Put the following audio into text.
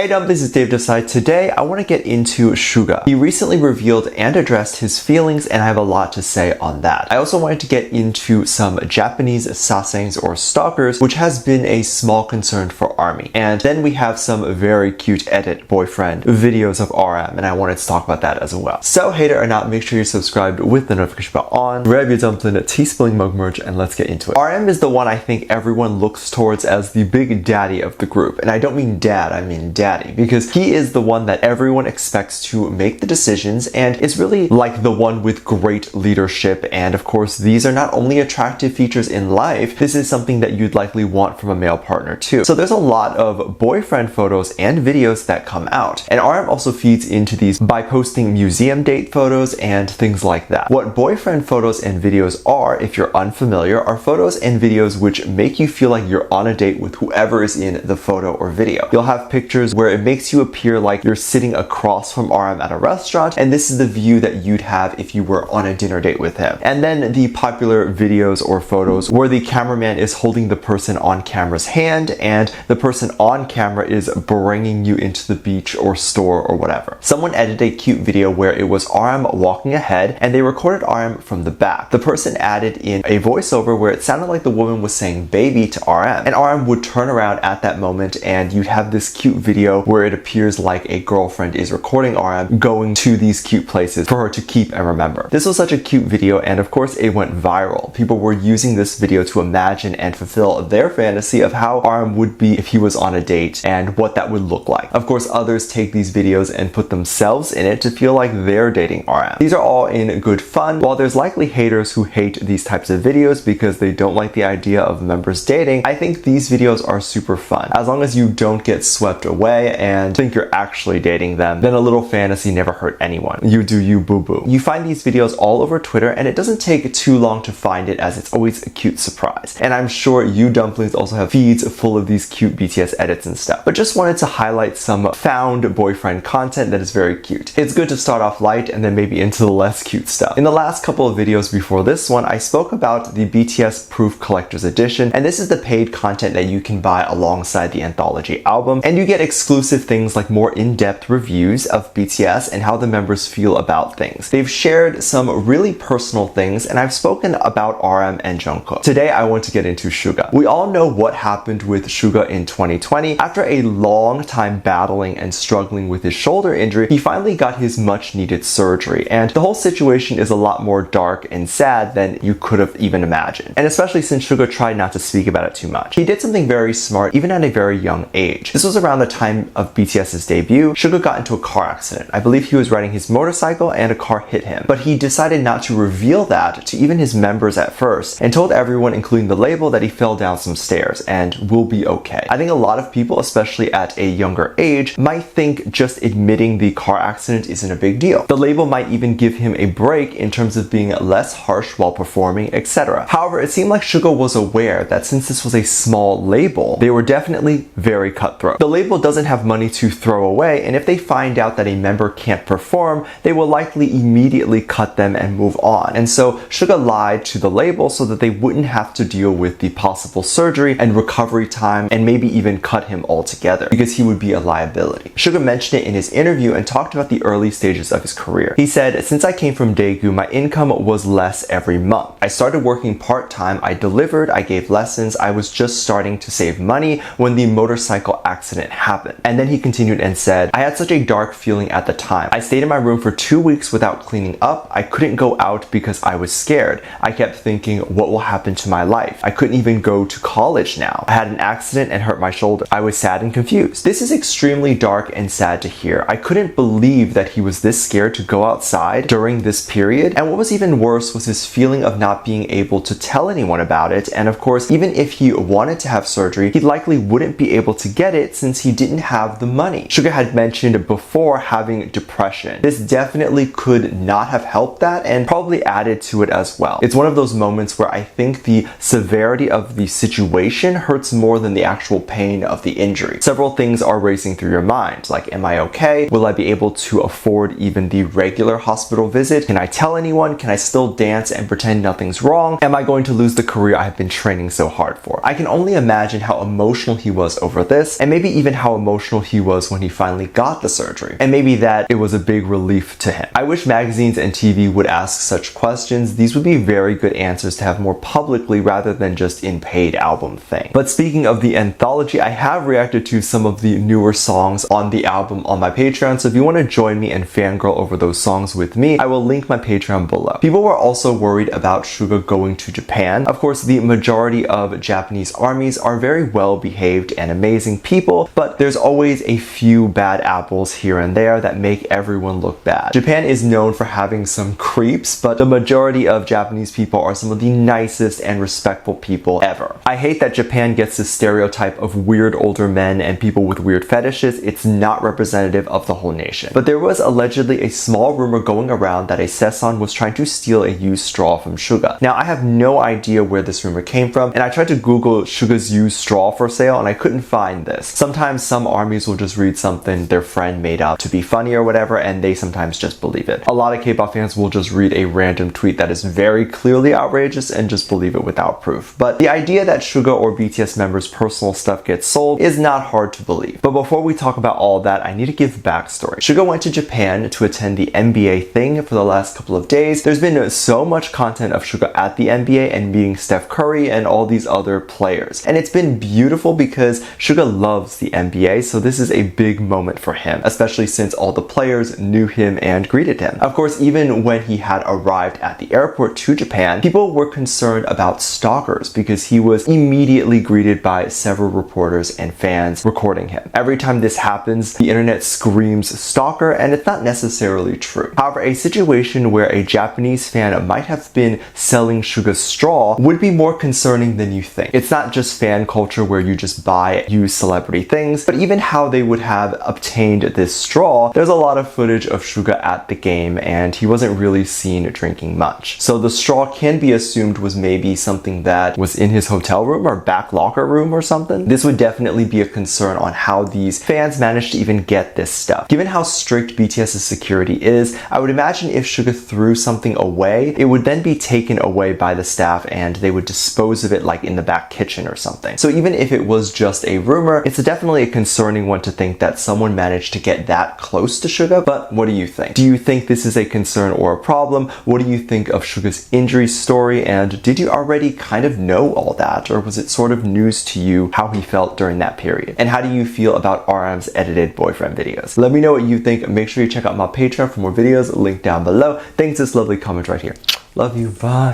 Hey Dump, this is Dave Desai. Today I want to get into Suga. He recently revealed and addressed his feelings and I have a lot to say on that. I also wanted to get into some Japanese sasaengs or stalkers, which has been a small concern for ARMY. And then we have some very cute edit boyfriend videos of RM and I wanted to talk about that as well. So hater or not, make sure you're subscribed with the notification bell on. Grab your dumpling tea-spilling mug merch and let's get into it. RM is the one I think everyone looks towards as the big daddy of the group. And I don't mean dad, I mean daddy, because he is the one that everyone expects to make the decisions and is really like the one with great leadership. And of course, these are not only attractive features in life, this is something that you'd likely want from a male partner too. So there's a lot of boyfriend photos and videos that come out. And RM also feeds into these by posting museum date photos and things like that. What boyfriend photos and videos are, if you're unfamiliar, are photos and videos which make you feel like you're on a date with whoever is in the photo or video. You'll have pictures where it makes you appear like you're sitting across from RM at a restaurant, and this is the view that you'd have if you were on a dinner date with him. And then the popular videos or photos where the cameraman is holding the person on camera's hand and the person on camera is bringing you into the beach or store or whatever. Someone edited a cute video where it was RM walking ahead and they recorded RM from the back. The person added in a voiceover where it sounded like the woman was saying baby to RM, and RM would turn around at that moment and you'd have this cute video where it appears like a girlfriend is recording RM going to these cute places for her to keep and remember. This was such a cute video and of course it went viral. People were using this video to imagine and fulfill their fantasy of how RM would be if he was on a date and what that would look like. Of course, others take these videos and put themselves in it to feel like they're dating RM. These are all in good fun. While there's likely haters who hate these types of videos because they don't like the idea of members dating, I think these videos are super fun. As long as you don't get swept away and think you're actually dating them, then a little fantasy never hurt anyone. You do you, boo-boo. You find these videos all over Twitter and it doesn't take too long to find it as it's always a cute surprise. And I'm sure you dumplings also have feeds full of these cute BTS edits and stuff. But just wanted to highlight some found boyfriend content that is very cute. It's good to start off light and then maybe into the less cute stuff. In the last couple of videos before this one, I spoke about the BTS Proof Collector's Edition, and this is the paid content that you can buy alongside the anthology album, and you get exclusive things like more in-depth reviews of BTS and how the members feel about things. They've shared some really personal things, and I've spoken about RM and Jungkook. Today I want to get into Suga. We all know what happened with Suga in 2020. After a long time battling and struggling with his shoulder injury, he finally got his much needed surgery, and the whole situation is a lot more dark and sad than you could have even imagined. And especially since Suga tried not to speak about it too much. He did something very smart even at a very young age. This was around the time of BTS's debut. Suga got into a car accident. I believe he was riding his motorcycle and a car hit him. But he decided not to reveal that to even his members at first and told everyone, including the label, that he fell down some stairs and will be okay. I think a lot of people, especially at a younger age, might think just admitting the car accident isn't a big deal. The label might even give him a break in terms of being less harsh while performing, etc. However, it seemed like Suga was aware that since this was a small label, they were definitely very cutthroat. The label doesn't have money to throw away, and if they find out that a member can't perform, they will likely immediately cut them and move on. And so Suga lied to the label so that they wouldn't have to deal with the possible surgery and recovery time and maybe even cut him altogether because he would be a liability. Suga mentioned it in his interview and talked about the early stages of his career. He said, "Since I came from Daegu, my income was less every month. I started working part-time, I delivered, I gave lessons, I was just starting to save money when the motorcycle accident happened." And then he continued and said, "I had such a dark feeling at the time. I stayed in my room for 2 weeks without cleaning up. I couldn't go out because I was scared. I kept thinking, what will happen to my life? I couldn't even go to college now. I had an accident and hurt my shoulder. I was sad and confused." This is extremely dark and sad to hear. I couldn't believe that he was this scared to go outside during this period. And what was even worse was his feeling of not being able to tell anyone about it. And of course, even if he wanted to have surgery, he likely wouldn't be able to get it since he didn't have the money. Suga had mentioned before having depression. This definitely could not have helped that and probably added to it as well. It's one of those moments where I think the severity of the situation hurts more than the actual pain of the injury. Several things are racing through your mind, like, am I okay? Will I be able to afford even the regular hospital visit? Can I tell anyone? Can I still dance and pretend nothing's wrong? Am I going to lose the career I've been training so hard for? I can only imagine how emotional he was over this, and maybe even how emotional emotional he was when he finally got the surgery. And maybe that it was a big relief to him. I wish magazines and TV would ask such questions. These would be very good answers to have more publicly rather than just in paid album thing. But speaking of the anthology, I have reacted to some of the newer songs on the album on my Patreon, so if you want to join me and fangirl over those songs with me, I will link my Patreon below. People were also worried about Suga going to Japan. Of course, the majority of Japanese armies are very well behaved and amazing people, but there's always a few bad apples here and there that make everyone look bad. Japan is known for having some creeps, but the majority of Japanese people are some of the nicest and respectful people ever. I hate that Japan gets this stereotype of weird older men and people with weird fetishes. It's not representative of the whole nation. But there was allegedly a small rumor going around that a sasaeng was trying to steal a used straw from Suga. Now, I have no idea where this rumor came from, and I tried to Google Suga's used straw for sale and I couldn't find this. Sometimes some armies will just read something their friend made up to be funny or whatever, and they sometimes just believe it. A lot of K-pop fans will just read a random tweet that is very clearly outrageous and just believe it without proof. But the idea that Suga or BTS members' personal stuff gets sold is not hard to believe. But before we talk about all that, I need to give backstory. Suga went to Japan to attend the NBA thing for the last couple of days. There's been so much content of Suga at the NBA and meeting Steph Curry and all these other players. And it's been beautiful because Suga loves the NBA, so this is a big moment for him, especially since all the players knew him and greeted him. Of course, even when he had arrived at the airport to Japan, people were concerned about stalkers because he was immediately greeted by several reporters and fans recording him. Every time this happens, the internet screams stalker, and it's not necessarily true. However, a situation where a Japanese fan might have been selling Suga's straw would be more concerning than you think. It's not just fan culture where you just buy used celebrity things, but even how they would have obtained this straw. There's a lot of footage of Suga at the game and he wasn't really seen drinking much. So the straw can be assumed was maybe something that was in his hotel room or back locker room or something. This would definitely be a concern on how these fans managed to even get this stuff. Given how strict BTS's security is, I would imagine if Suga threw something away, it would then be taken away by the staff and they would dispose of it like in the back kitchen or something. So even if it was just a rumor, it's definitely a concerning one to think that someone managed to get that close to Suga. But what do you think? Do you think this is a concern or a problem? What do you think of Suga's injury story? And did you already kind of know all that? Or was it sort of news to you how he felt during that period? And how do you feel about RM's edited boyfriend videos? Let me know what you think. Make sure you check out my Patreon for more videos, link down below. Thanks for this lovely comment right here. Love you, bye.